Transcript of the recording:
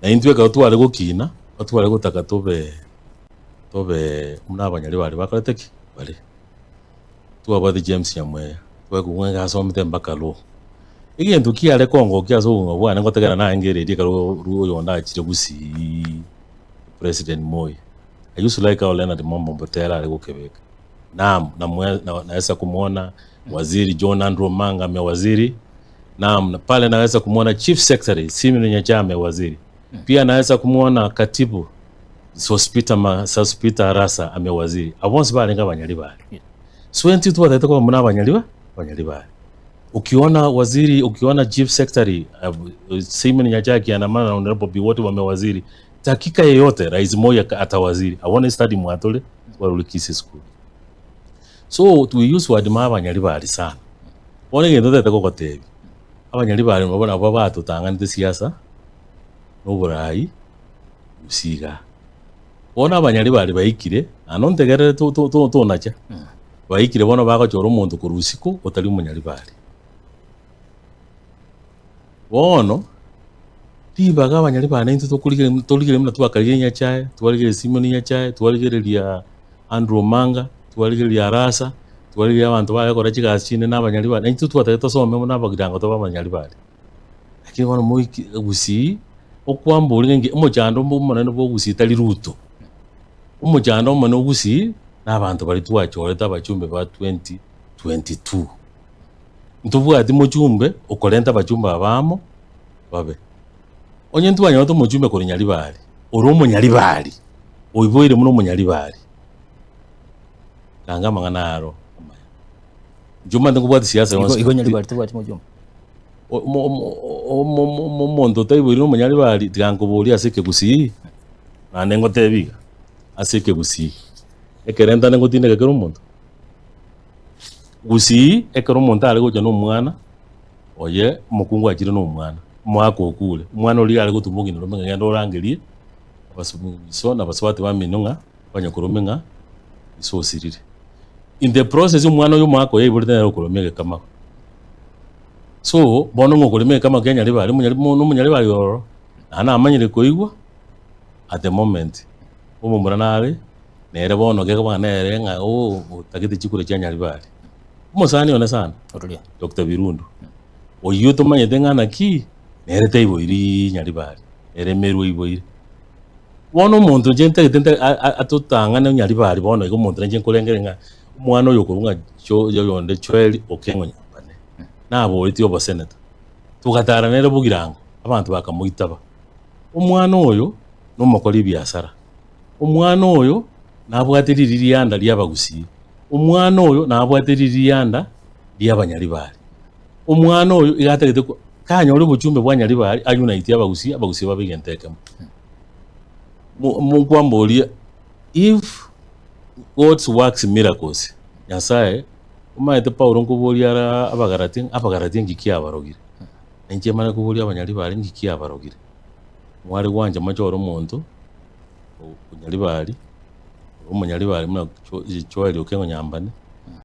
na intwe ka twale gukina twale gutaka tobe muna abanyali bali bakorete ki bali twabadi James Nyamweya twekugwenga asomete mpaka lo igintu kiale kongo kiaso bwana ngotegera na ngererie karo ruyo ndachire gusi President Moi. I used to like how Leonard Mombo Mbotela alikokebeka. Naam, naweza kumuona waziri John Andrew Manga amewaziri. Naam, pale naweza kumuona Chief Secretary Simeon Nyacha waziri. Pia naweza kumuona katibu Hospital Arasa amewaziri. Abonse bali ngabanyali bali. So entitu wataita kwa muna banyali bali. Ukiona waziri, ukiona Chief Secretary Simeon Nyacha akiandamana na honorable bi wote wamewaziri. Dakika yeyote Rais Moi atawaziri. I want to study mwatole wa Lulikisi School. So we use word abanyali bali sana. Wone ngendo tete ko kotebi. Abanyali bali mabona baba tutangana siasa no burayi usiga. Wona abanyali bali bayikire anontegere to nacha. Bayikire bona bako choro umuntu ku rusiko utali umunyali bali. Wono tibaga abanyali bane into tokuligire muna twakalire Nyachae twaligire Simeon Nyachae twaligire lia Andrew Manga twaligire lia Arasa twaligire abantu bayakora kigashine n'abanyali bane into twatete some muna bagirango to abanyali bane lakini wono mu gusi okwambura nge umujando munene bo gusi tali Ruto umujando munene gusi n'abantu bali twachoreta abachumbe ba 2022 ntuvuga ati mujumbe ukolenta abachumbe abamo babe onye ntwanya to mujumbe ko nyali bali uri umunyali bali oyiboire muno umunyali bali kanga manganaro juma ndikubwati siasa iko nyali bali tubati mujumbe mondo tayiboire umunyali bali tangobuli aseke gusi na nengo tebiga aseke gusi ekerenda nengo tinde kero mondo gusi ekero monta ali goja no mwana oye mukungu akire no mwana mwako okule mwana oli ali gutumungi no menga ngendo rangerie basubiso na baswati baminunga banyakurumenga iso sirire in the process umwana yo mwako yibulite na kurumege kama so bono ngokurumege kama Kenya liba ali munyali bali oro ana amanyire koigwa at the moment umumura nale nere bono geka bana nere nga takite chikure Kenya libali umusani ona sana Dr. Birundu oyuto manyete ngana ki nere taiboiri nyali bali ere meru iboire wono umuntu jente atutanga ne nyali bali bono iko umuntu nje nkolengerenga umwana oyo kurunga cyo yonde chweli okengo nyambane nabo iti oba senator tugatara nere bugirango abantu bakamuitaba umwana oyo no mukoli byasara umwana oyo nabwatiriri yanda lyabagusi umwana oyo nabwatiriri yanda lyabanyali bali umwana oyo igategete kanya uri buchumbe bwanyali bali ayunite abagusi babigenteka mu kwambolia if God works miracles Nyasaye umaite Paulo ngobolia abagarati ngiki abarogire enje mana kubolia abanyali bali ngiki abarogire mwari wanje machoro muntu umunyali bali muna chwali okengo nyambane